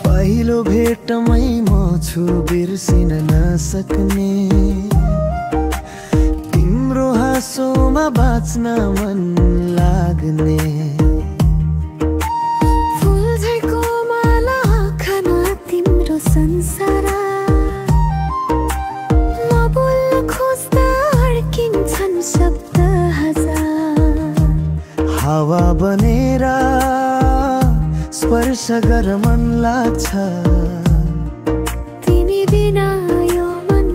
पहिलो भेटमै म छु बिर्सिन नसक्ने, तिम्रो हाँसोमा बाँच्न मन लाग्ने। फुल झैको माला आँखामा तिम्रो संसार, म बोल्न खोज्दा अड्किन्छन् शब्द हजार। हावा बनेर स्पर्श गर मन लाग्छ, तिमी बिना यो मन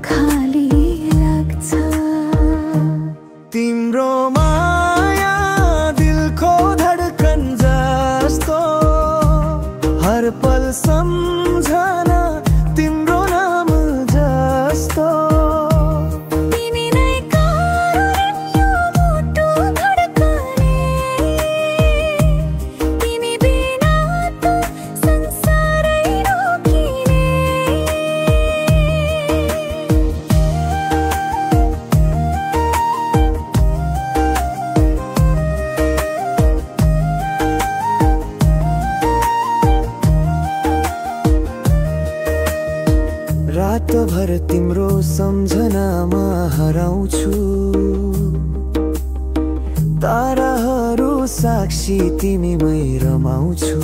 खाली लाग्छ। तिम्रो माया दिलको धडकन जस्तो, हर पल सम्झना तिम्रो नाम जस्तो। तिमी नै कारण यो मुटु धडकने, तिमी बिना त संसारै रोकिने। रातभर तिम्रो सम्झनामा हराउँछु, ताराहरू साक्षी तिमीमै रमाउँछु।